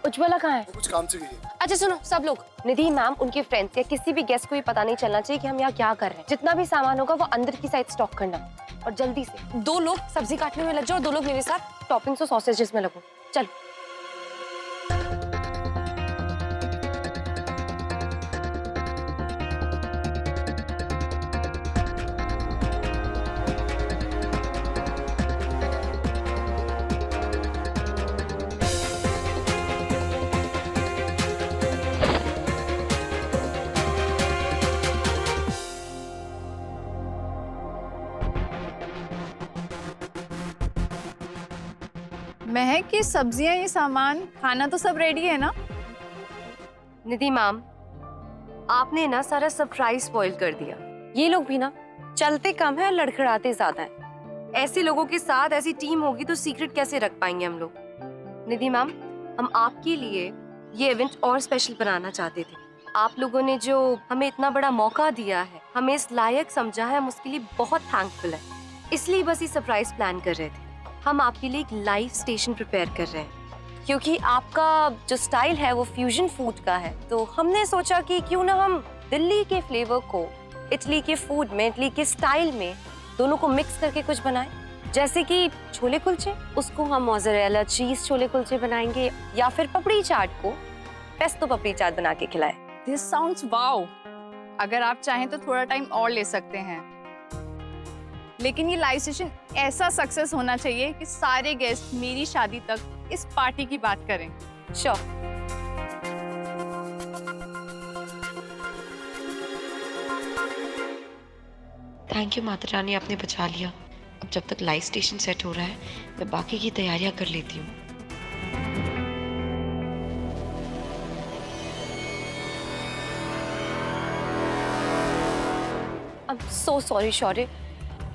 उज्ज्वला कहाँ है? वो कुछ काम से गई है। अच्छा सुनो सब लोग, निधि मैम, उनके फ्रेंड्स या किसी भी गेस्ट को ये पता नहीं चलना चाहिए कि हम यहाँ क्या कर रहे हैं। जितना भी सामान होगा वो अंदर की साइड स्टॉक करना, और जल्दी से 2 लोग सब्जी काटने में लग जाओ और 2 लोग मेरे साथ टॉपिंग्स और सॉसेजेस में लगो। चलो। महक, ये सब्जियां, ये सामान, खाना तो सब रेडी है ना? निधि मैम, आपने ना सारा सरप्राइज स्पॉइल कर दिया। ये लोग भी ना चलते कम है और लड़खड़ाते ज्यादा है। ऐसे लोगों के साथ ऐसी टीम होगी तो सीक्रेट कैसे रख पाएंगे हम लोग। निधि मैम, हम आपके लिए ये इवेंट और स्पेशल बनाना चाहते थे। आप लोगों ने जो हमें इतना बड़ा मौका दिया है, हमें इस लायक समझा है, हम उसके लिए बहुत थैंकफुल है। इसलिए बस ये सरप्राइज प्लान कर रहे थे। हम आपके लिए एक लाइव स्टेशन प्रिपेयर कर रहे हैं, क्योंकि आपका जो स्टाइल है वो फ्यूजन फूड का है। तो हमने सोचा कि क्यों ना हम दिल्ली के फ्लेवर को इटली के फूड में, इटली के स्टाइल में दोनों को मिक्स करके कुछ बनाएं। जैसे कि छोले कुलचे, उसको हम मोज़रेला चीज छोले कुलचे बनाएंगे, या फिर पपड़ी चाट को पेस्तो पपड़ी चाट बना के खिलाएं। This sounds wow. अगर आप चाहें तो थोड़ा टाइम और ले सकते हैं, लेकिन ये लाइव सेशन ऐसा सक्सेस होना चाहिए कि सारे गेस्ट मेरी शादी तक इस पार्टी की बात करें। Sure. Thank you Mata Rani, आपने बचा लिया। अब जब तक लाइव स्टेशन सेट हो रहा है, मैं बाकी की तैयारियां कर लेती हूँ। I'm so sorry शौर्य,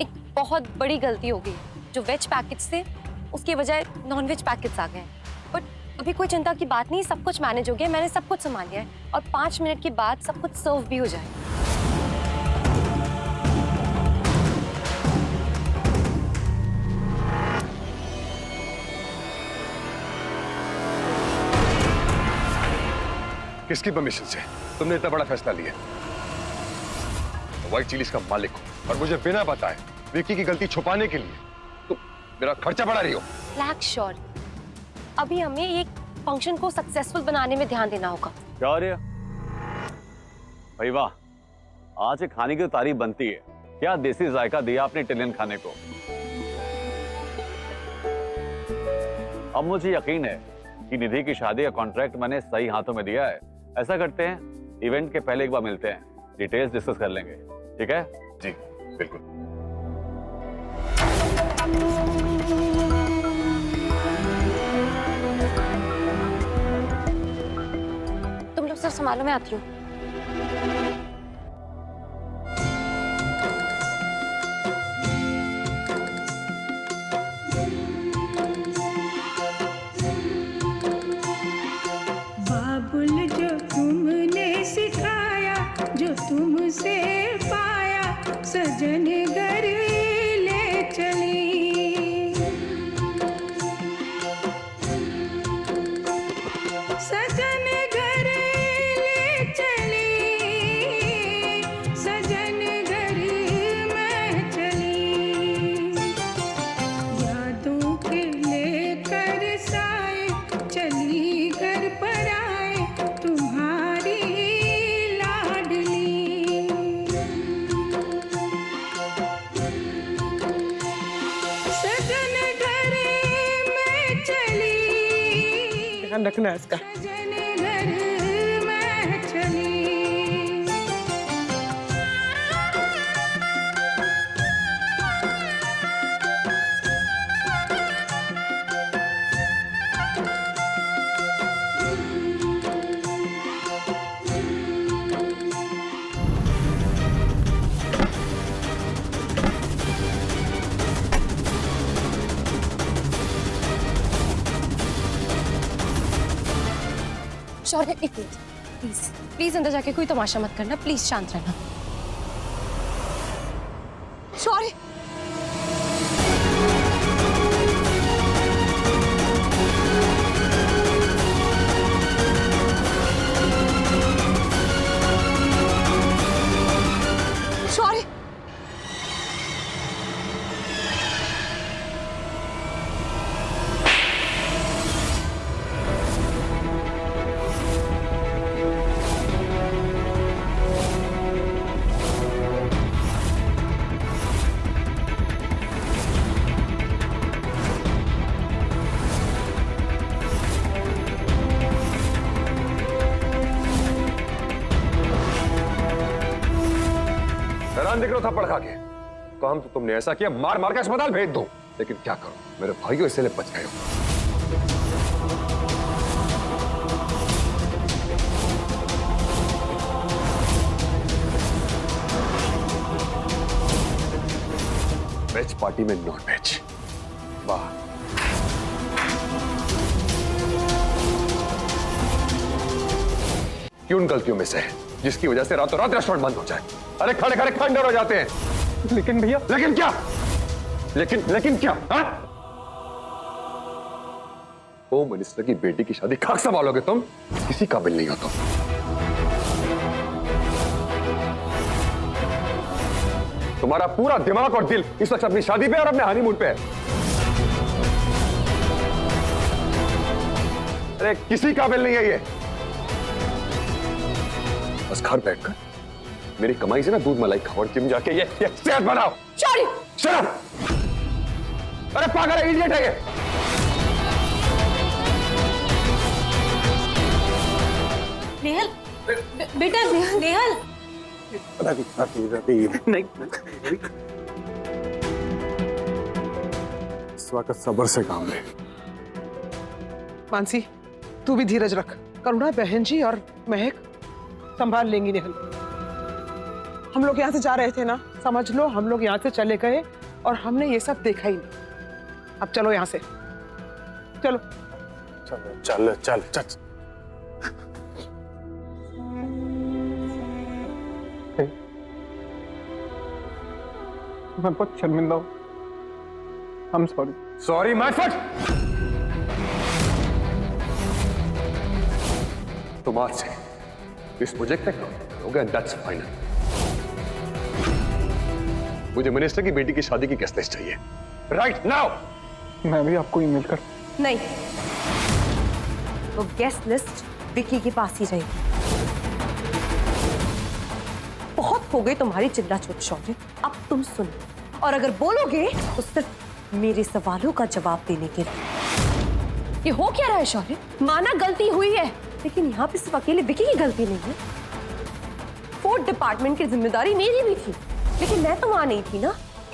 एक बहुत बड़ी गलती हो गई। जो वेज पैकेट्स थे उसके बजाय नॉन वेज पैकेट्स आ गए हैं। बट अभी कोई चिंता की बात नहीं, सब कुछ मैनेज हो गया, मैंने सब कुछ संभाल लिया है और 5 मिनट के बाद सब कुछ सर्व भी हो जाए। किसकी परमिशन से तुमने इतना बड़ा फैसला लिया? व्हाइट चिलीज का मालिक हो और मुझे बिना बताए विक्की की गलती छुपाने के लिए तुम मेरा खर्चा बढ़ा रही हो। रिलैक्स शौर्य, अभी हमें एक फंक्शन को सक्सेसफुल बनाने में ध्यान देना होगा। शौर्य भाई वाह, आज एक खाने की तो तारीफ बनती है। क्या देसी जायका दिया आपने इटालियन खाने को। अब मुझे यकीन है कि निधि की शादी का कॉन्ट्रैक्ट मैंने सही हाथों में दिया है। ऐसा करते हैं, इवेंट के पहले एक बार मिलते हैं, डिटेल्स डिस्कस कर लेंगे, ठीक है? जी बिल्कुल। तुम लोग सब संभालो, मैं आती हूँ। बाबुल जो तुमने सिखाया, जो तुमसे पाया, सजन घर ले चली। सजन घर ले चली, सजन घर मैं चली। यादों के लेकर साए चली घर पर आए, तुम्हारी लाडली। सजन घर में चली, ध्यान रखना है इसका। सजन घर में चली। शौर्य एक मिनट, प्लीज प्लीज अंदर जाके कोई तमाशा मत करना, प्लीज शांत रहना। शौर्य, हैरान दिख रहा थप्पड़ खा के। काम तो तुमने ऐसा किया, मार मार के अस्पताल भेज दो, लेकिन क्या करूं, मेरे भाइयों इसलिए बच गए हो। वेज पार्टी में नॉन वेज, वाह। क्यों उन गलतियों में से है जिसकी वजह से रातों रात रेस्टोरेंट बंद हो जाए। अरे खड़े खड़े खंडर हो जाते हैं। लेकिन भैया, लेकिन क्या, लेकिन क्या, हाँ? होम मिनिस्टर की बेटी की शादी खाक संभालोगे तुम? किसी काबिल नहीं हो तुम। तुम्हारा पूरा दिमाग और दिल इस वक्त अपनी शादी पे और अपने हनीमून पे है। अरे किसी काबिल नहीं है ये। बस घर बैठकर मेरी कमाई से ना दूध मलाई खाओ और जिम जाके ये सेहत बनाओ। सॉरी। Shut up! अरे पागल है, इडियट है ये। नेहल, बेटा नेहल। नहीं, इस वक्त सब्र से काम ले। मानसी तू भी धीरज रख। करुणा बहन जी और महक संभाल लेंगी नेहल। हम लोग यहाँ से जा रहे थे ना, समझ लो हम लोग यहाँ से चले गए और हमने ये सब देखा ही नहीं। अब चलो यहाँ से, चलो चलो चल चल चल। मैं बहुत शर्मिंदा हूँ। I'm sorry. सॉरी माय फट। तुम आज से इस प्रोजेक्ट पे काम करोगे, दैट्स फाइनल। मुझे मिनिस्टर की बेटी की शादी की गेस्ट लिस्ट चाहिए राइट नाउ। मैं भी आपको ईमेल कर। नहीं, वो गेस्ट लिस्ट विकी के पास ही रहेगी। बहुत हो गई तुम्हारी चिल्ला चोट शौर्य, अब तुम सुनो। और अगर बोलोगे तो सिर्फ मेरे सवालों का जवाब देने के लिए। ये हो क्या रहा है शौर्य? माना गलती हुई है, लेकिन यहाँ पे सिर्फ अकेले विकी की गलती नहीं है। फूड डिपार्टमेंट की जिम्मेदारी मेरी भी थी, लेकिन मैं तो वहां नहीं थी ना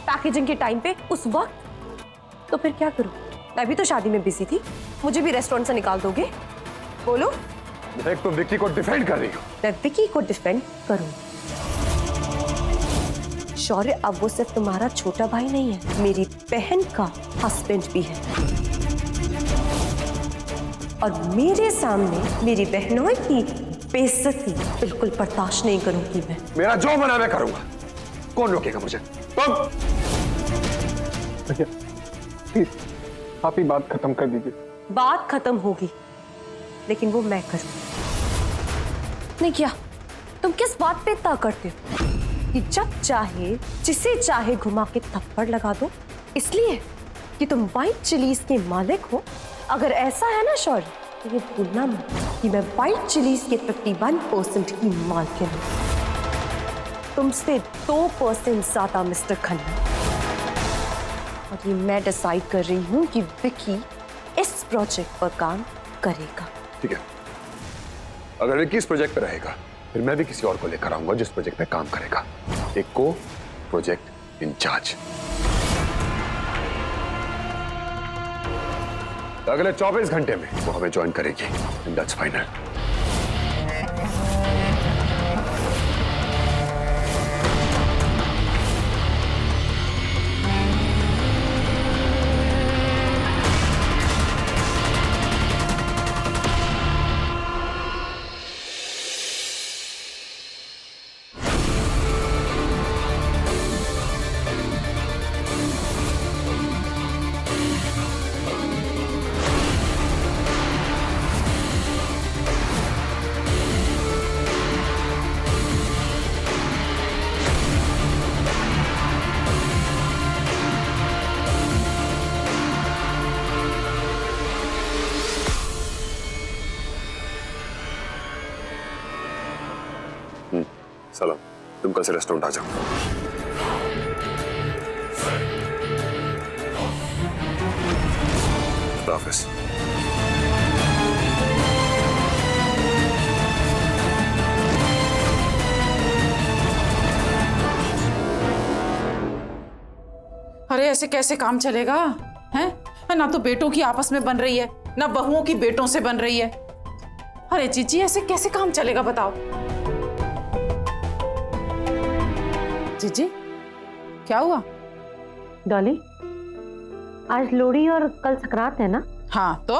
पैकेजिंग के टाइम पे उस वक्त। तो फिर क्या करूं? मैं भी तो शादी में बिजी थी। मुझे भी रेस्टोरेंट से निकाल दोगे? बोलो। एक तो विक्की को डिफेंड कर रही हो। मैं विकी को डिफेंड करूं। शौर्य, अब वो सिर्फ तुम्हारा छोटा भाई नहीं है, मेरी बहन का हस्बैंड भी है। और मेरे सामने मेरी बहनों की बेइज्जती बिल्कुल बर्दाश्त नहीं करूंगी मैं। मेरा जो मना मैं करूंगा। कौन रोकेगा मुझे? तुम। भैया प्लीज आप ही बात खत्म कर दीजिए। बात खत्म होगी, लेकिन वो मैं करूंगी। नहीं क्या तुम किस बात पे इतना करते हो कि जब चाहे जिसे चाहे घुमा के थप्पड़ लगा दो, इसलिए कि तुम व्हाइट चिलीज के मालिक हो? अगर ऐसा है ना शौर्य, तो ये भूलना मत कि मैं व्हाइट चिलीज के 51% की मालकिन हूं, तुमसे 2% ज्यादा मिस्टर खन्ना। और ये मैं डिसाइड कर रही हूं कि विकी इस प्रोजेक्ट पर काम करेगा। ठीक है, अगर विक्की इस प्रोजेक्ट पे रहेगा, फिर मैं भी किसी और को लेकर आऊंगा जिस प्रोजेक्ट पे काम करेगा। एक को प्रोजेक्ट इंचार्ज। अगले 24 घंटे में वो हमें ज्वाइन करेगी, एंड दैट्स फाइनल। सलाम, तुम कल से रेस्टोरेंट आ जाओ। ऑफिस। अरे ऐसे कैसे काम चलेगा हैं? ना तो बेटों की आपस में बन रही है, ना बहुओं की बेटों से बन रही है। अरे जीजी ऐसे कैसे काम चलेगा बताओ। जीजी क्या हुआ? डॉली, आज लोहड़ी और कल सकरात है ना? हाँ तो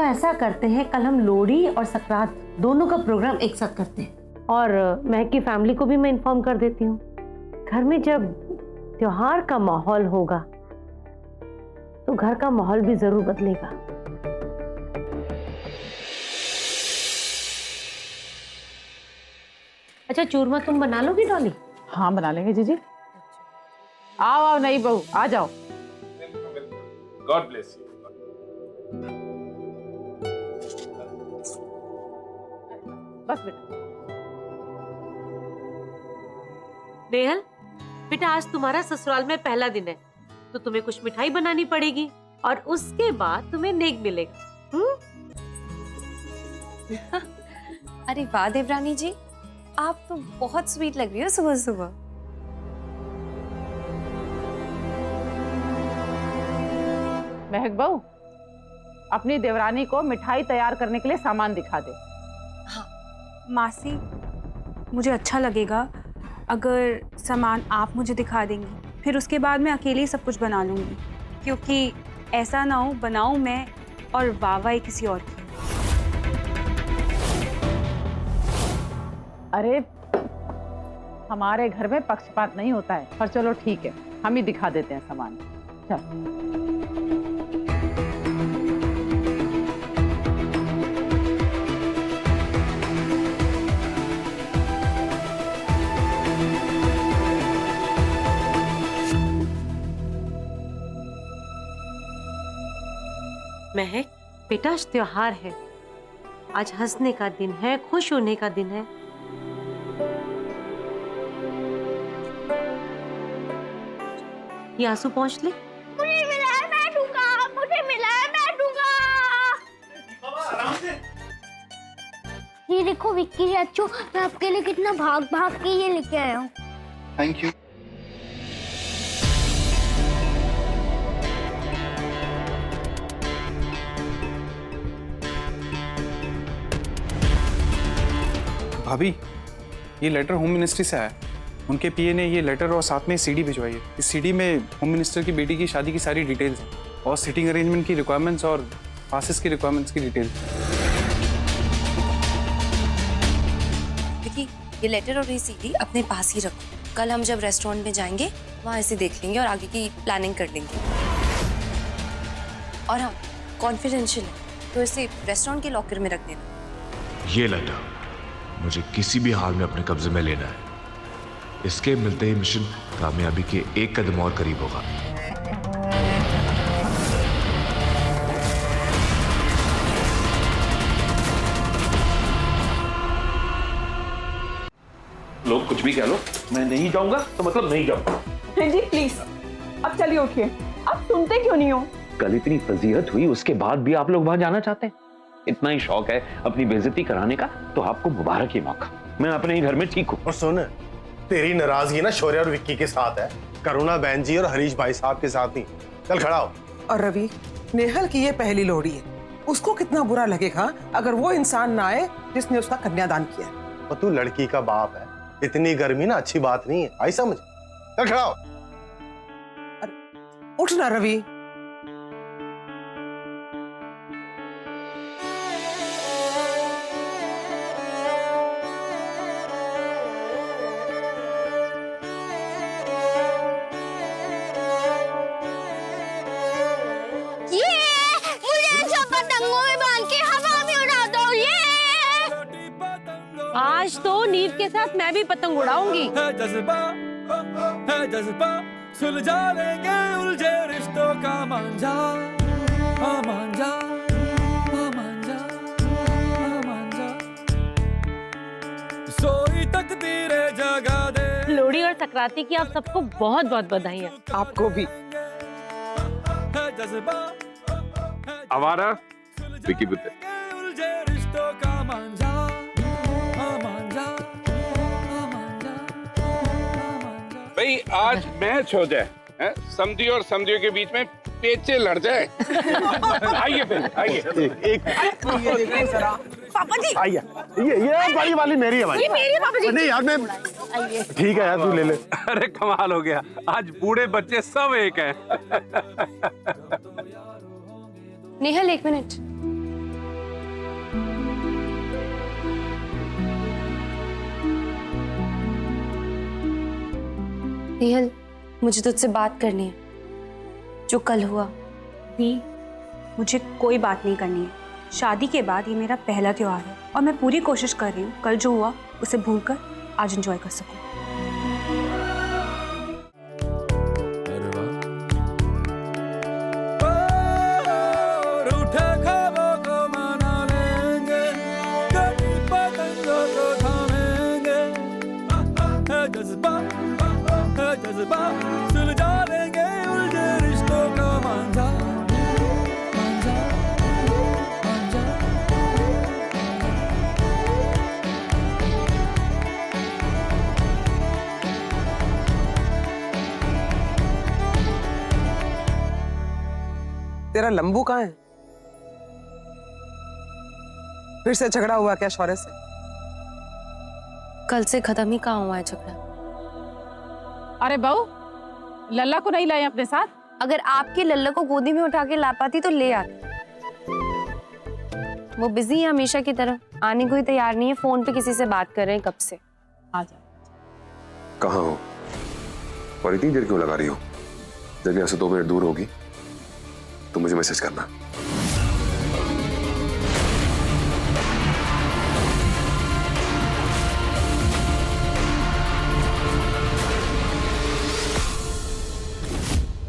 ऐसा करते हैं, कल हम लोहड़ी और सकरात दोनों का प्रोग्राम एक साथ करते हैं। और महक की फैमिली को भी मैं इन्फॉर्म कर देती हूँ। घर में जब त्योहार का माहौल होगा तो घर का माहौल भी जरूर बदलेगा। अच्छा, चूरमा तुम बना लोगी डॉली? हाँ बना लेंगे जीजी। आओ आओ नई बहू, आ जाओ। God bless you. बस बेटा। नेहल बेटा, आज तुम्हारा ससुराल में पहला दिन है तो तुम्हें कुछ मिठाई बनानी पड़ेगी और उसके बाद तुम्हें नेक मिलेगा। अरे वाह देवरानी जी, आप तो बहुत स्वीट लग रही हो सुबह सुबह। महक बहू, अपनी देवरानी को मिठाई तैयार करने के लिए सामान दिखा दे। मासी, मुझे अच्छा लगेगा अगर सामान आप मुझे दिखा देंगी, फिर उसके बाद मैं अकेले ही सब कुछ बना लूँगी, क्योंकि ऐसा ना हो बनाऊँ मैं और वाहवाही किसी और की। अरे हमारे घर में पक्षपात नहीं होता है, पर चलो ठीक है, हम ही दिखा देते हैं सामान। चलो। महक बेटा, आज त्योहार है, आज हंसने का दिन है, खुश होने का दिन है। ये आंसू पहुंच ले। मुझे मिला है मैं दूंगा, मुझे मिला है मैं दूंगा। आराम से। ये देखो विक्की जी, अच्छो मैं आपके लिए कितना भाग भाग के ये लेके आया हूँ। Thank you. भाभी, ये लेटर होम मिनिस्ट्री से आया है। उनके पीए ने ये लेटर और साथ में सीडी भिजवाई है। इस सीडी में होम मिनिस्टर की बेटी की शादी की सारी डिटेल्स हैं और सिटिंग अरेंजमेंट की रिक्वायरमेंट्स और पासेस की रिक्वायरमेंट्स की डिटेल्स। विकी, ये लेटर और ये सीडी अपने पास ही रखो। कल हम जब रेस्टोरेंट में जाएंगे वहाँ इसे देख लेंगे और आगे की प्लानिंग कर लेंगे। और हाँ, कॉन्फिडेंशियल है तो इसे रेस्टोरेंट के लॉकर में रख देना। ये लेटर मुझे किसी भी हाल में अपने कब्जे में लेना है। इसके मिलते ही मिशन कामयाबी के एक कदम और करीब होगा। लोग कुछ भी कह लो, मैं नहीं जाऊंगा तो मतलब नहीं जाऊंगा। जी प्लीज, अब चलिए उठिए। आप सुनते क्यों नहीं हो? कल इतनी फजीहत हुई, उसके बाद भी आप लोग वहां जाना चाहते हैं? इतना ही शौक है अपनी बेइज्जती कराने का, तो आपको मुबारक ही मौका। मैं अपने ही घर में ठीक हूँ। और सुन, तेरी नाराजगी ना शौर्य और विक्की के साथ है, करुणा बहन जी और हरीश भाई साहब के साथ नहीं। चल खड़ा हो। और रवि, नेहल की ये पहली लोहड़ी है, उसको कितना बुरा लगेगा अगर वो इंसान ना आए जिसने उसका कन्यादान किया। और तू लड़की का बाप है, इतनी गर्मी ना अच्छी बात नहीं है, आई समझ। चल खड़ा हो। उठ ना रवि। आज तो नीव के साथ मैं भी पतंग उड़ाऊंगी। सुलझा लेंगे उलझे रिश्तों का मांझा, मांझा, मांझा, मांझा। सोई तकदीरें जगा दे। लोहड़ी और संक्रांति की आप सबको बहुत बहुत बधाइयाँ। आपको भी। आवारा विकी बुद्धे। उलझे रिश्तों का मांझा, भाई आज मैच हो जाए हैं? समधी और समधियों के बीच में पेचे लड़ जाए। आइए फिर, आइए। एक पापा जी आइए, ये बड़ी वाली मेरी है भाई। ये मेरी है पापा जी। नहीं यार, मैं ठीक है यार, तू ले ले। अरे कमाल हो गया, आज बूढ़े बच्चे सब एक हैं। नेहल, एक मिनट। नेहल, मुझे तुझसे बात करनी है, जो कल हुआ। दी, मुझे कोई बात नहीं करनी है। शादी के बाद ये मेरा पहला त्योहार है और मैं पूरी कोशिश कर रही हूँ कल जो हुआ उसे भूलकर आज एंजॉय कर सकूं। रूठे ख्वाबों को मना लेंगे, कभी पतंगों को थामेंगे, है जज्बा सुलझा लेंगे उलझे रिश्तों का मांझा। तेरा लंबू कहाँ है? फिर से झगड़ा हुआ क्या शौर्य से? कल से खत्म ही कहाँ हुआ है झगड़ा। अरे बहू, लल्ला को नहीं लाए अपने साथ? अगर आपकी लल्ला को गोदी में उठा के ला पाती तो ले आती। वो बिजी है हमेशा की तरह, आने को ही तैयार नहीं है। फोन पे किसी से बात कर रहे हैं कब से। आ जा। कहाँ हो और इतनी देर क्यों लगा रही हो? जब यहाँ से 2 मिनट दूर होगी तो मुझे मैसेज करना।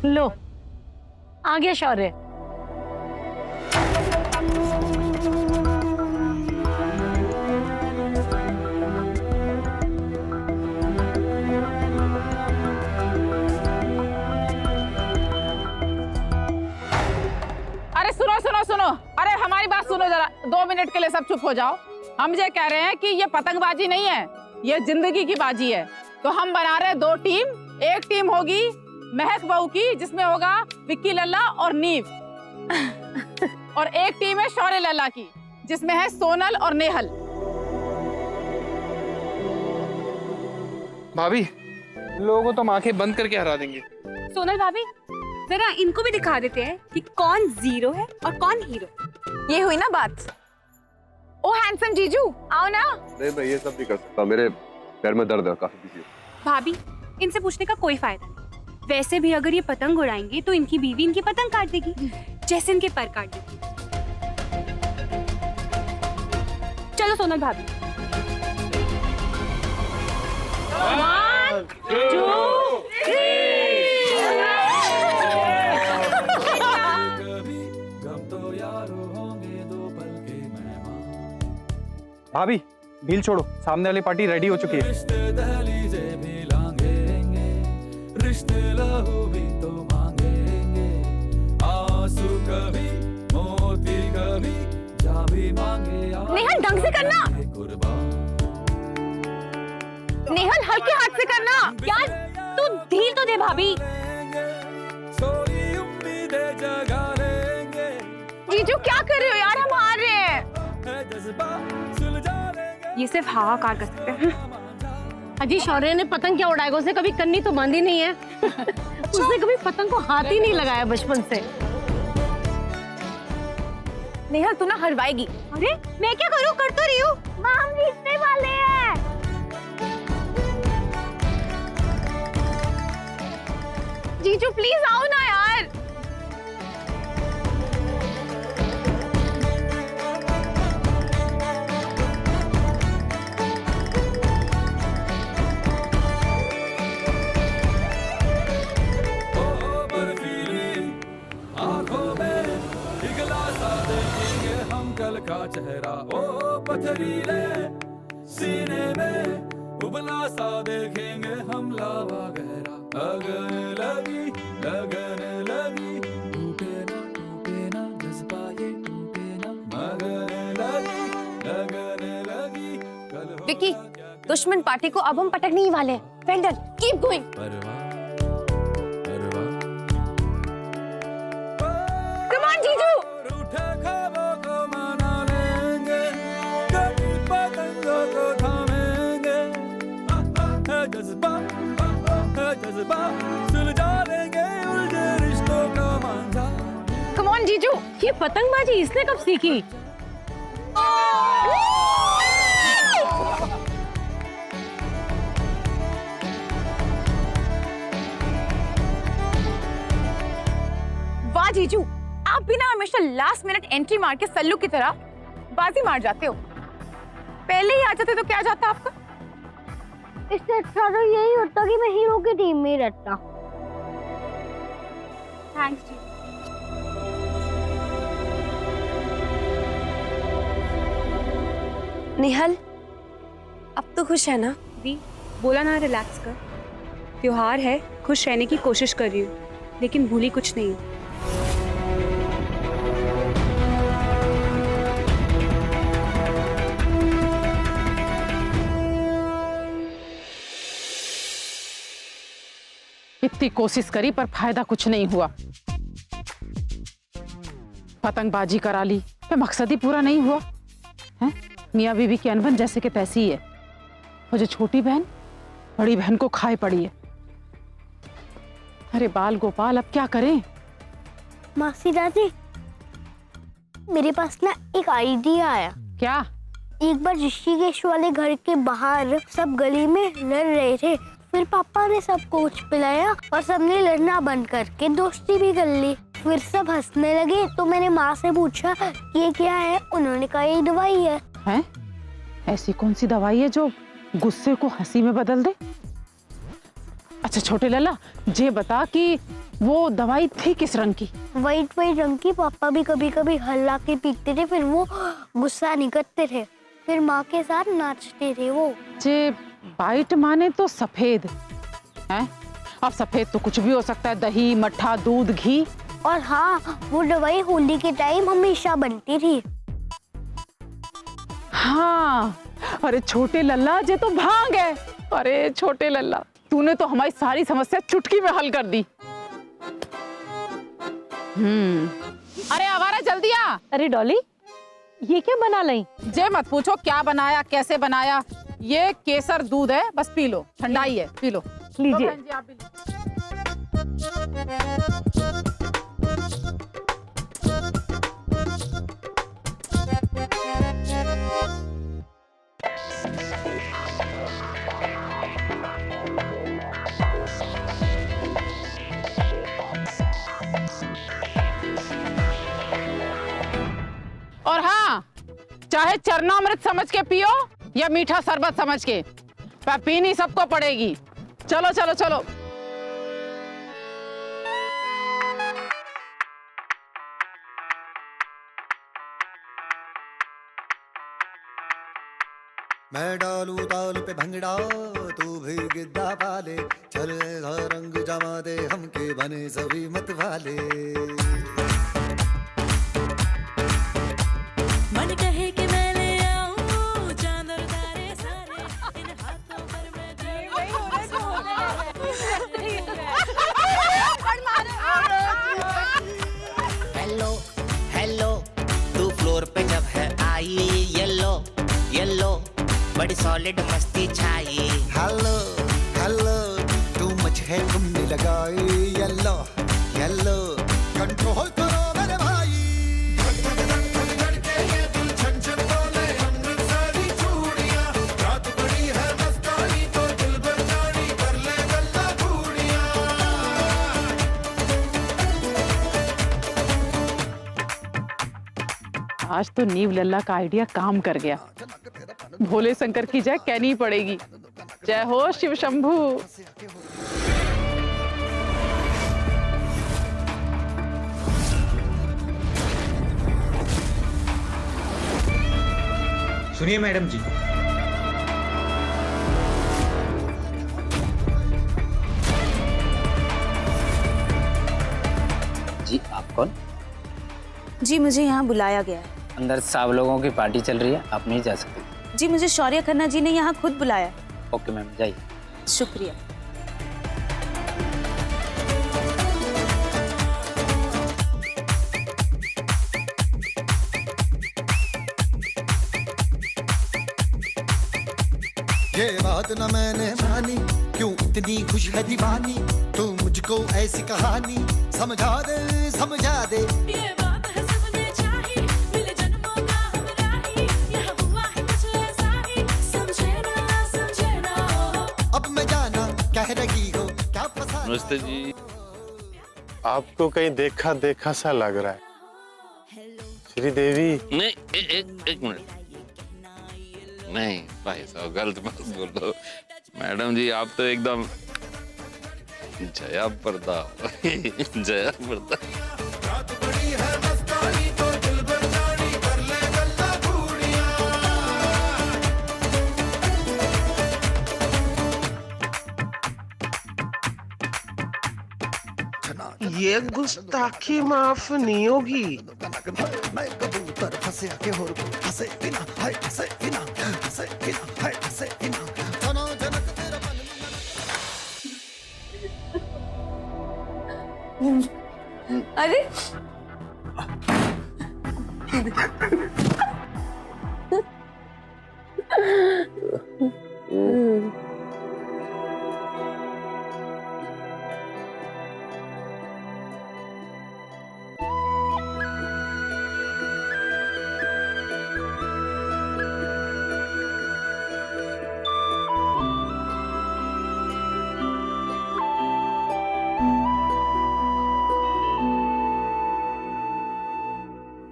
लो, आ गया शौर्य। अरे सुनो सुनो सुनो, अरे हमारी बात सुनो जरा। 2 मिनट के लिए सब चुप हो जाओ। हम ये कह रहे हैं कि ये पतंगबाजी नहीं है, ये जिंदगी की बाजी है। तो हम बना रहे 2 टीम। एक टीम होगी महक बहू की, जिसमें होगा विक्की लल्ला और नीव। और एक टीम है शौर्य लल्ला की, जिसमें है सोनल और नेहल। भाभी, लोगों को तो हम आंखें बंद करके हरा देंगे। सोनल भाभी, जरा इनको भी दिखा देते हैं कि कौन जीरो है और कौन हीरो। ये हुई ना बात। ओ हैंडसम जीजू, आओ ना। नहीं, मैं ये सब नहीं कर सकता, मेरे पैर में दर्द है, काफी बिजी हूं। भाभी, इनसे पूछने का कोई फायदा नहीं। वैसे भी अगर ये पतंग उड़ाएंगे तो इनकी बीवी इनकी पतंग काट देगी, जैसे इनके पर काट देगी। चलो सोनल भाभी। 1 2 भाभी, भील छोड़ो, सामने वाली पार्टी रेडी हो चुकी है। रिश्ते दहलीज़ें भी लांघेंगे, रिश्ते लहू भी तो मांगेंगे, आंसू कभी मोती कभी जा भी मांगे। नेहल, ढंग से करना। नेहल, हल्के हाथ से करना। यार तू ढील तो दे भाभी। सोई उम्मीदें जगा लेंगे, जीजू क्या कर रहे हो यार, हम हार रहे हैं। है जज्बा सुलझा लेंगे। ये सिर्फ हाहाकार कर सकते हैं। अजी, शौर्य ने पतंग क्या उड़ाएगा? उसने कभी कन्नी तो बांधी नहीं है। उसने कभी पतंग को हाथ ही नहीं लगाया बचपन से। नेहल, तू ना हलवाएगी। अरे मैं क्या करूं, कर तो रही हूँ। हम जीतने वाले हैं। जीजू प्लीज आओ ना यार। कल का चेहरा ओ पथरीले सीने में उबला सा देखेंगे हम लावा गहरा। लगन लगी टूटे ना जज्बा ये टूटे ना। लगन लगी कल विक्की, दुश्मन पार्टी को अब हम पटकने ही वाले हैं। वेंडल, कीप गोइंग। परवाह कम ऑन जीजू। रूठे ख्वाबों को मना लेंगे, कभी पतंगों को थामेंगे, है जज्बा सुलझा लेंगे उलझे रिश्तों का मांझा। कम ऑन जीजू, ये पतंगबाजी इसने कब सीखी? वाह जीजू, आप भी ना हमेशा लास्ट मिनट एंट्री मार के सल्लू की तरह बाजी मार जाते हो। पहले ही आ जाते तो क्या जाता आपका? इससे अच्छा तो यही होता कि मैं हीरो की टीम में ही रहता। थैंक्स जी। निहल, अब तो खुश है ना? दी बोला ना रिलैक्स कर। त्योहार है, खुश रहने की कोशिश कर रही हूँ, लेकिन भूली कुछ नहीं। इतनी कोशिश करी पर फायदा कुछ नहीं हुआ। पतंगबाजी करा ली, पर मकसद ही पूरा नहीं हुआ है। मियाँ बीवी की अनबन जैसे कि तैसी ही है। और जो छोटी बहन बड़ी बहन को खाए पड़ी है। अरे बाल गोपाल, अब क्या करें? मासी दादी, मेरे पास ना एक आइडिया आया। क्या? एक बार ऋषिकेश वाले घर के बाहर सब गली में लड़ रहे थे, फिर पापा ने सबको कुछ पिलाया और सबने लड़ना बंद करके दोस्ती भी कर ली। फिर सब हंसने लगे तो मैंने माँ से पूछा ये क्या है, उन्होंने कहा ये दवाई है। हैं? ऐसी कौन सी दवाई है जो गुस्से को हंसी में बदल दे? अच्छा छोटे लल्ला, ये बता कि वो दवाई थी किस रंग की? वाइट रंग की। पापा भी कभी कभी हल्ला के पीते थे, फिर वो गुस्सा नहीं करते थे, फिर माँ के साथ नाचते थे वो। जे वाइट माने तो सफेद है। अब सफेद तो कुछ भी हो सकता है, दही, मट्ठा, दूध, घी। और हाँ, वो दवाई होली के टाइम हमेशा बनती थी। हाँ, अरे छोटे लल्ला, ये तो भांग है। अरे छोटे लल्ला, तूने तो हमारी सारी समस्या चुटकी में हल कर दी। अरे आवारा, जल्दी आ। अरे डॉली, ये क्या बना लाई? जे मत पूछो क्या बनाया, कैसे बनाया। ये केसर दूध है, बस पी लो, ठंडाई है, पी लो। लीजिए। बहन जी, आप भी लीजिए। और हाँ, चाहे चरणामृत समझ के पियो या मीठा शरबत समझ के, पर पीनी सबको पड़ेगी। चलो चलो चलो। मैं डालू ताल पे भंगड़ा, तू भी गिद्दा पाले, चल ऐसा रंग जमा दे हमके बने सभी मत वाले। मन कहे कि मैं ले आऊं चांद और तारे सारे, इन हाथों पर मैं हेलो हेलो, तू फ्लोर पे जब है आई, येलो येलो बड़ी सॉलिड मस्ती छाई। हेलो हेलो, तू मुझे घूमने लगाई, येलो येलो कंट्रोल करो मेरे भाई। आज तो नीव लल्ला का आइडिया काम कर गया। भोले शंकर की जय कहनी पड़ेगी। जय हो शिव शंभू। सुनिए मैडम जी, जी आप कौन? जी मुझे यहाँ बुलाया गया है। अंदर सब लोगों की पार्टी चल रही है, आप नहीं जा सकते। जी मुझे शौर्य खन्ना जी ने यहाँ खुद बुलाया। ओके मैम, जाइए। शुक्रिया। बात न मैंने मानी, क्यों इतनी खुश है दीवानी, तू मुझको ऐसी कहानी समझा दे। ये बात है सबने चाही, मिले जन्मों का हमराही, यह हुआ है कुछ ऐसा ही, समझे ना अब मैं जाना कह रही हो क्या फंसा। नमस्ते जी। आपको कहीं देखा देखा सा लग रहा है श्रीदेवी। नहीं एक मिनट, नहीं भाई साहब गलत मत बोलो। मैडम जी आप तो एकदम जया पर्दा जया पर्दा। ये गुस्ताखी माफ नहीं होगी। मैं कबूतर फंसे के होर को फंसे बिना हाय फंसे बिना फंसे बिना हाय फंसे बिना तना जनक तेरा मन। अरे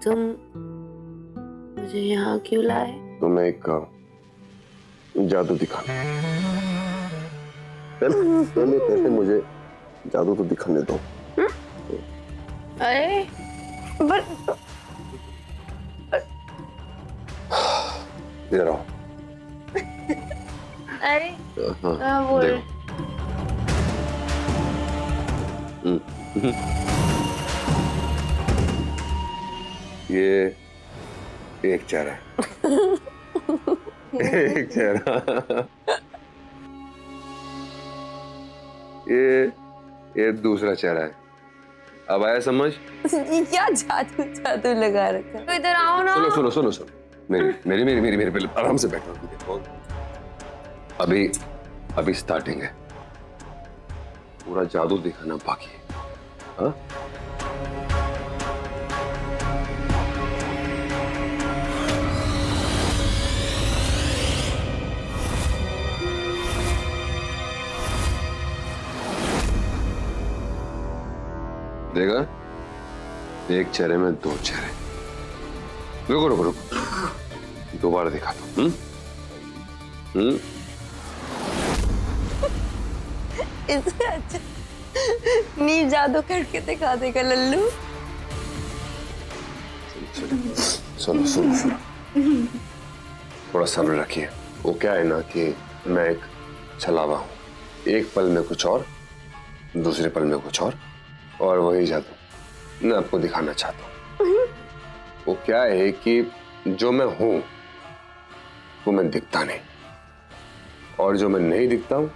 तुम मुझे यहाँ क्यों लाए? तुम्हें एक जादू दिखाना। पहले मुझे जादू तो दिखाने दो। अरे पर इधर आओ। अरे हाँ बोल। देखो। ये एक चेहरा है। एक चेहरा। ये दूसरा चेहरा है। अब आया समझ? ये क्या जादू जादू लगा रखा है? तो इधर आओ ना। सुनो मेरी पहले आराम से बैठो। देखो अभी स्टार्टिंग है, पूरा जादू दिखाना बाकी है। हाँ देखा, एक चेहरे में दो चेहरे। रुको दोबारा दिखा दो। इससे अच्छा नीम जादू करके दिखा देगा लल्लू। सुनो थोड़ा सब्र रखिए। वो क्या है ना कि मैं एक छलावा हूँ, एक पल में कुछ और, दूसरे पल में कुछ और वही जादू मैं आपको दिखाना चाहता हूँ। वो क्या है कि जो मैं हूं वो मैं दिखता नहीं, और जो मैं नहीं दिखता हूं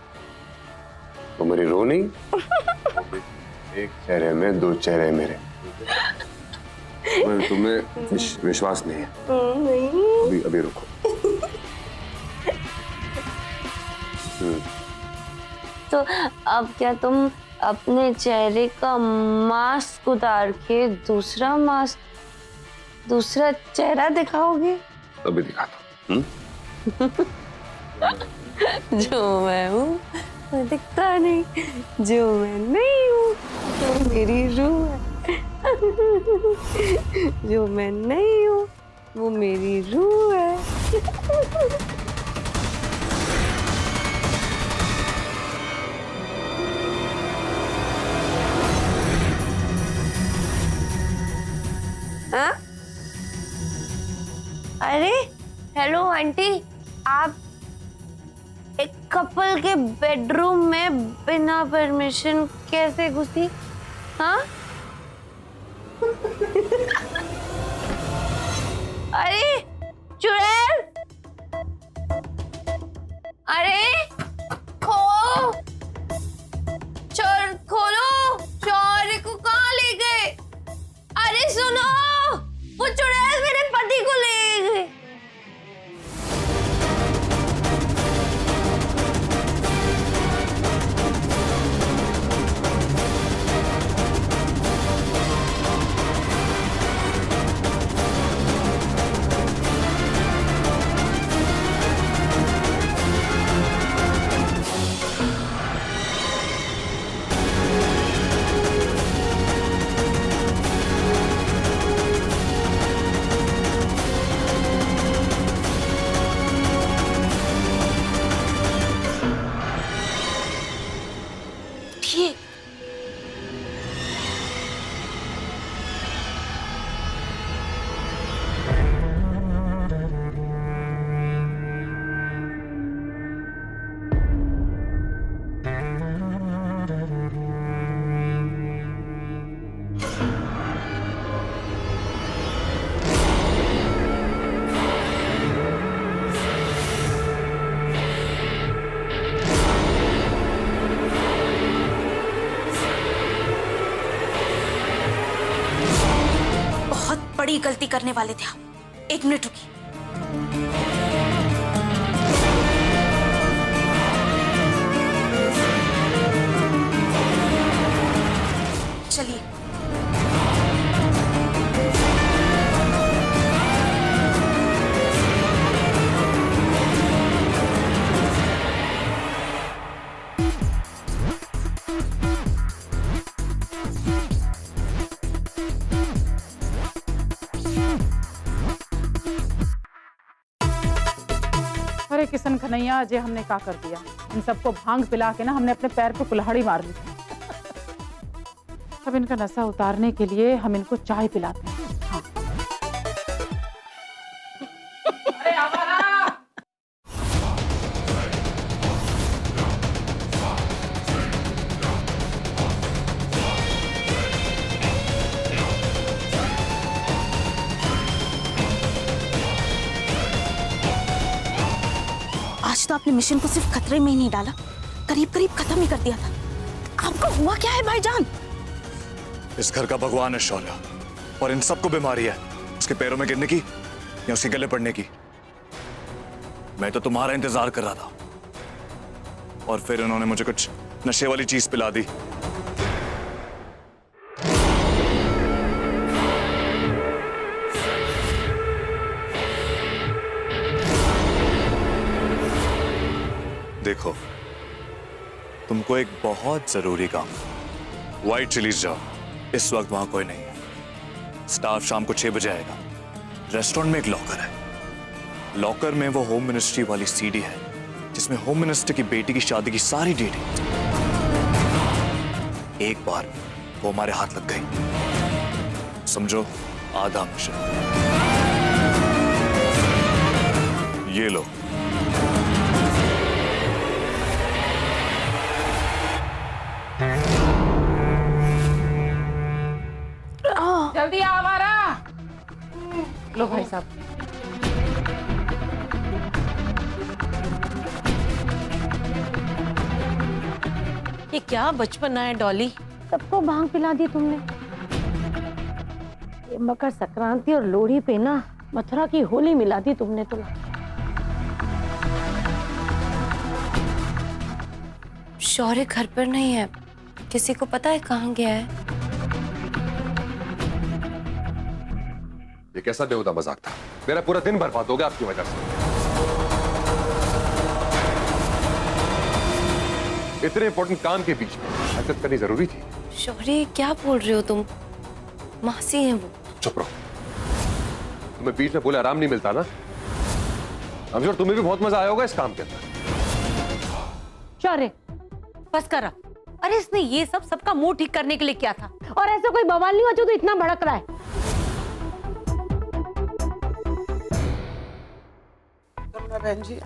तो मेरी रो नहीं। एक चेहरे में दो चेहरे मेरे। तुम्हें विश्वास नहीं है? नहीं। अभी रुको। तो अब क्या तुम अपने चेहरे का मास्क उतार के दूसरा चेहरा दिखाओगे? अभी दिखाता हूँ। जो मैं हूँ वो दिखता नहीं, जो मैं नहीं हूँ वो मेरी रूह है। जो मैं नहीं हूँ वो मेरी रूह है। हाँ? अरे हेलो आंटी, आप एक कपल के बेडरूम में बिना परमिशन कैसे घुसी? हाँ? अरे चुड़ैल, अरे खोलो, चोर को कहाँ ले गए? अरे सुनो, वो चुड़ैल मेरे पति को ले गए। उठिए। बड़ी गलती करने वाले थे आप। 1 मिनट रुकिए। चलिए। अरे किशन कन्हैया, अजय हमने क्या कर दिया? इन सबको भांग पिला के ना हमने अपने पैर पे कुल्हाड़ी मार ली। अब इनका नशा उतारने के लिए हम इनको चाय पिलाते हैं। हाँ। अरे आवारा! आज तो आपने मिशन को सिर्फ खतरे में ही नहीं डाला, करीब करीब खत्म ही कर दिया था। आपको हुआ क्या है भाईजान? इस घर का भगवान है शौर्य, और इन सबको बीमारी है उसके पैरों में गिरने की या उसके गले पड़ने की। मैं तो तुम्हारा इंतजार कर रहा था और फिर इन्होंने मुझे कुछ नशे वाली चीज पिला दी। देखो, तुमको एक बहुत जरूरी काम, व्हाइट चिलीज जाओ। इस वक्त वहां कोई नहीं है। स्टाफ शाम को 6 बजे आएगा। रेस्टोरेंट में एक लॉकर है। लॉकर में वो होम मिनिस्ट्री वाली सीडी है जिसमें होम मिनिस्टर की बेटी की शादी की सारी डिटेल। एक बार वो हमारे हाथ लग गई, समझो आधा मिशन। ये लो। जल्दी आ आवारा। लो भाई साहब। ये क्या बचपना है डॉली, सबको भांग पिला दी तुमने। ये मकर संक्रांति और लोहड़ी पे ना मथुरा की होली मिला दी तुमने तो। शौर्य घर पर नहीं है, किसी को पता है कहाँ गया है? ये कैसा बेहुदा मजाक था? मेरा पूरा दिन बर्बाद हो गया आपकी वजह से। इतने इंपॉर्टेंट काम के बीच में हरकत करनी जरूरी थी। शौर्य क्या बोल रहे हो तुम? मासी हैं वो। चुप रहो। तुम्हें बीच में बोले आराम नहीं मिलता ना। I'm sure तुम्हें भी बहुत मजा आया होगा इस काम के अंदर। शौर्य बस करा। अरे इसने ये सब सबका मुंह ठीक करने के लिए किया था, और ऐसा कोई बवाल नहीं हुआ जो तो इतना भड़क रहा है। बहन जी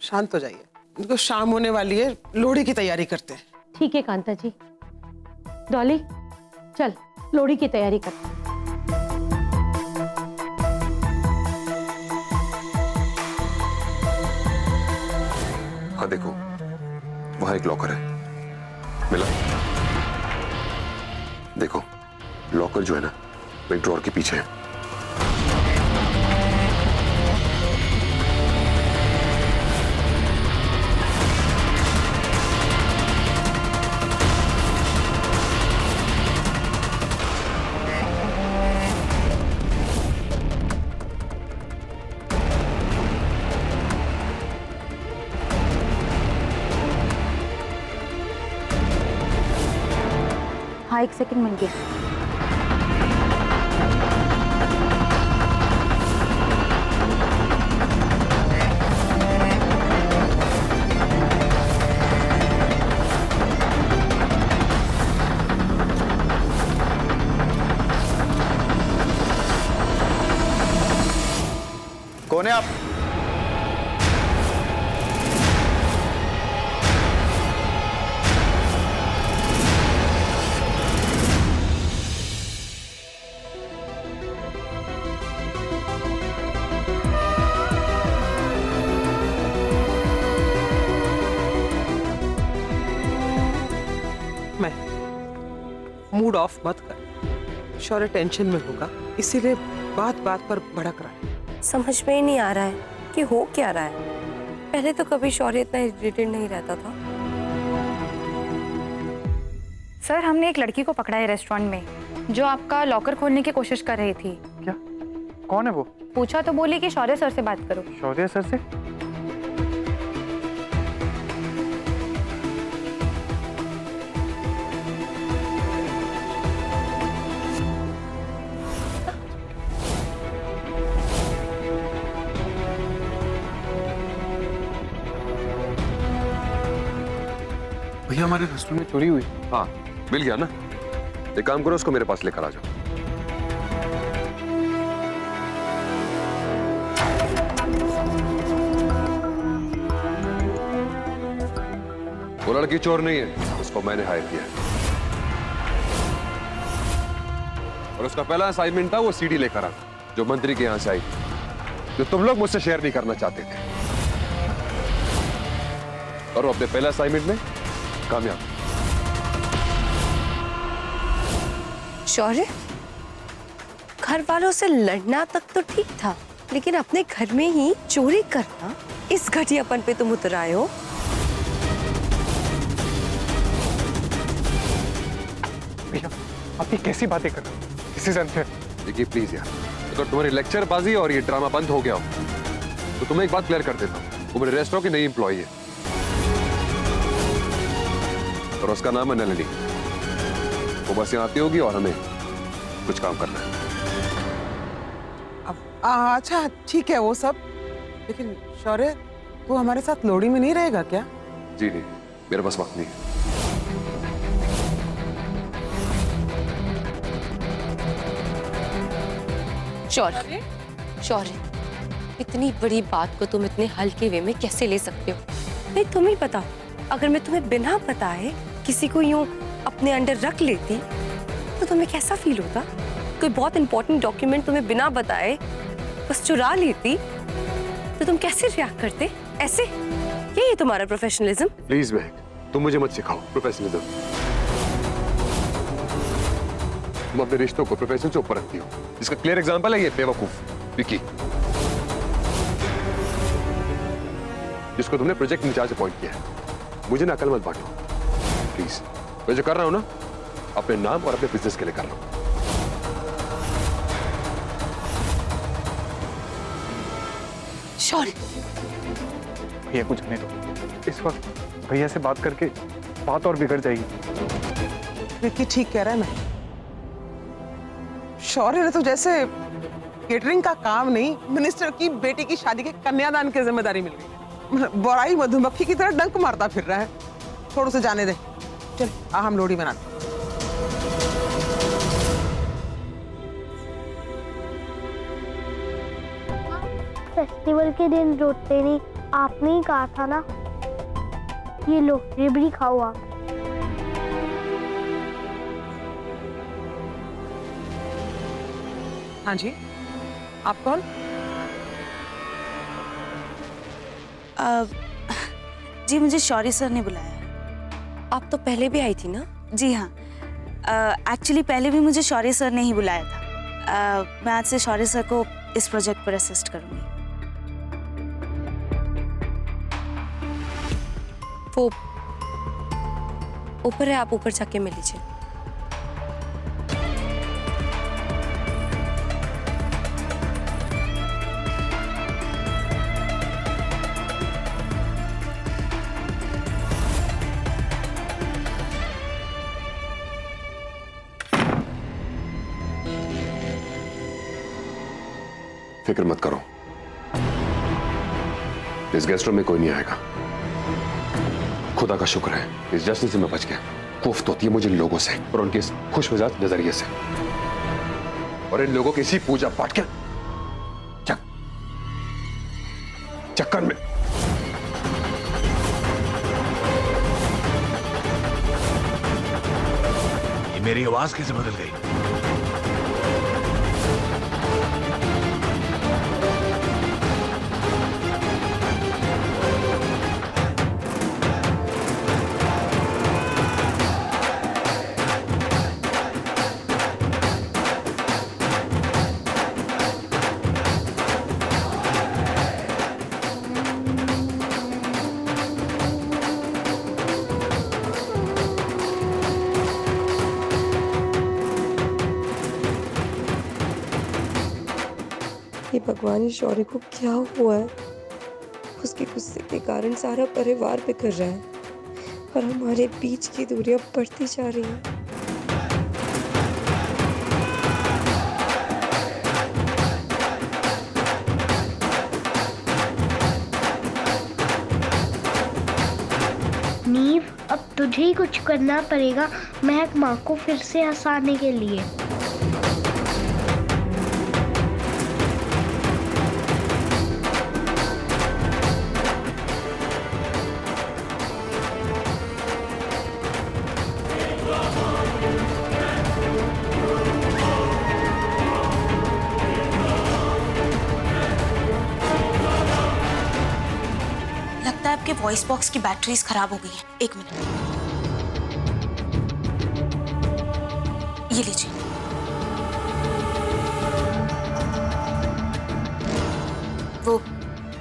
शांत हो जाइए, इनको शाम होने वाली है, लोहड़ी की तैयारी करते हैं। ठीक है कांता जी। डॉली चल लोहड़ी की तैयारी करते हैं। हाँ देखो, वहां एक लॉकर है, मिला? देखो लॉकर जो है ना, वो एक ड्रॉर के पीछे है। हाँ 1 सेकंड मिल गया। कौन है आप? मैं मूड ऑफ मत कर। शौर्य टेंशन में होगा, इसीलिए बात बात पर भड़क रहा है। समझ में ही नहीं आ रहा है कि हो क्या रहा है। पहले तो कभी शौर्य इतना इरिटेटेड नहीं रहता था। सर, हमने एक लड़की को पकड़ा है रेस्टोरेंट में जो आपका लॉकर खोलने की कोशिश कर रही थी। क्या? कौन है वो? पूछा तो बोली कि शौर्य सर से बात करो। शौर्य सर से? भैया हमारे रेस्टोरेंट में चोरी हुई। हाँ मिल गया ना। एक काम करो, उसको मेरे पास लेकर आ जाओ। वो लड़की चोर नहीं है, उसको मैंने हायर किया है। और उसका पहला असाइनमेंट था वो सीडी लेकर आना, जो मंत्री के यहां से आई, जो तुम लोग मुझसे शेयर नहीं करना चाहते थे। और वो अपने पहले असाइनमेंट में कामयाब। शौर्य, घर वालों से लड़ना तक तो ठीक था, लेकिन अपने घर में ही चोरी करना, इस घटियापन पे तुम उतर आए हो। भैया आप ये कैसी बातें कर रहे हो? This is unfair। देखिए प्लीज यार, अगर तुम्हारी लेक्चरबाजी और ये ड्रामा बंद हो गया हो तो तुम्हें एक बात क्लियर कर देता हूँ, वो मेरे रेस्टोरेंट की नई एम्प्लॉई है और उसका नाम है नलिनी। वो बस यहाँ आती होगी और हमें कुछ काम करना है। अच्छा ठीक है वो सब, लेकिन शौर्य तू हमारे साथ लोहड़ी में नहीं रहेगा क्या? जी नहीं, मेरे पास वक्त नहीं है। शौर्य, शौर्य, इतनी बड़ी बात को तुम इतने हल्के वे में कैसे ले सकते हो? नहीं, तुम ही बताओ, अगर मैं तुम्हें बिना बताए किसी को यूं अपने अंडर रख लेती तो तुम्हें कैसा फील होता? कोई बहुत इंपॉर्टेंट डॉक्यूमेंट तुम्हें बिना बताए बस चुरा लेती तो तुम कैसे रिएक्ट करते? ऐसे? यही है तुम्हारा प्रोफेशनलिज्म? प्लीज महक, तुम मुझे मत सिखाओ प्रोफेशनलिज्म। तुम अपने रिश्तों को प्रोफेशन से ऊपर रखती हो। इसका क्लियर एग्जांपल है ये बेवकूफ विक्की, जिसको तुमने प्रोजेक्ट इंचार्ज अपॉइंट किया है। मुझे ना अकल मत बांटो प्लीज। मैं जो कर रहा हूं ना, अपने नाम और अपने बिजनेस के लिए कर रहा हूं। शौर्य, भैया कुछ नहीं दो, इस वक्त भैया से बात करके बात और बिगड़ जाएगी। विक्की ठीक कह रहा है। मैं शौर्य ने तो जैसे केटरिंग का काम नहीं, मिनिस्टर की बेटी की शादी के कन्यादान की जिम्मेदारी मिल गई। बोराई मधुमक्खी की तरह डंक मारता फिर रहा है। थोड़ा सा जाने दे, चल आ हम लोहड़ी मनाते। फेस्टिवल के दिन रोते नहीं, आपने ही कहा था ना। ये लो रेबड़ी खाओ आप। हाँ जी, आप कौन? जी मुझे शौर्य सर ने बुलाया। आप तो पहले भी आई थी ना? जी हाँ, एक्चुअली पहले भी मुझे शौर्य सर ने ही बुलाया था। मैं आज से शौर्य सर को इस प्रोजेक्ट पर असिस्ट करूंगी। वो ऊपर है, आप ऊपर जाके मिल लीजिए। फिक्र मत करो, इस गेस्ट रूम में कोई नहीं आएगा। खुदा का शुक्र है इस जश्न से मैं बच गया। कोफ्त होती है मुझे लोगों से और उनके इस खुश मिजाज नजरिए से, और इन लोगों की इसी पूजा पाठ के चक्कर में। ये मेरी आवाज कैसे बदल गई? ये भगवान, इस शौर्य को क्या हुआ है? उसके गुस्से के कारण सारा परिवार बिखर रहा है और हमारे बीच की दूरियां बढ़ती जा रही हैं। नीव, अब तुझे ही कुछ करना पड़ेगा महक माँ को फिर से हंसाने के लिए। लगता है आपके वॉइस बॉक्स की बैटरीज खराब हो गई है। 1 मिनट, ये लीजिए। वो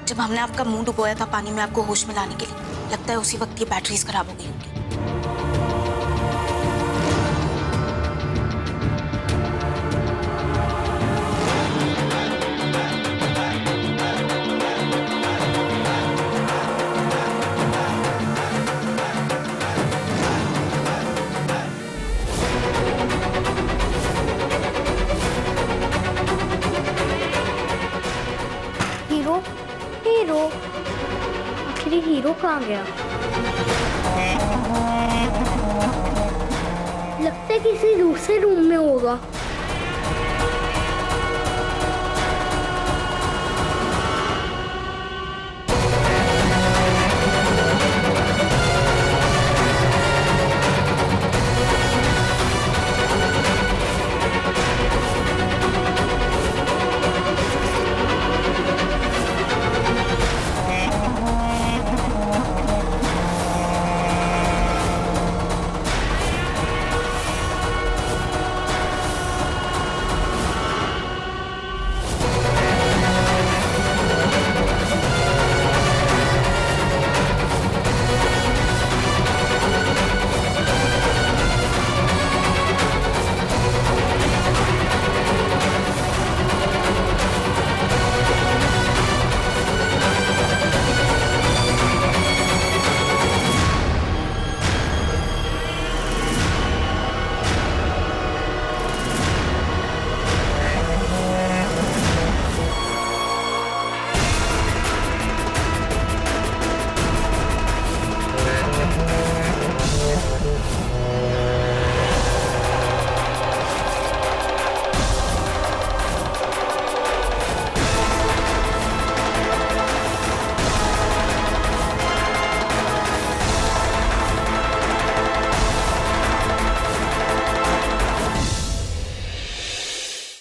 जब हमने आपका मुंह डुबोया था पानी में आपको होश में लाने के लिए, लगता है उसी वक्त ये बैटरीज खराब हो गई होंगी। हीरो, आखिर हीरो कहाँ गया? लगता है किसी दूसरे रूम में होगा।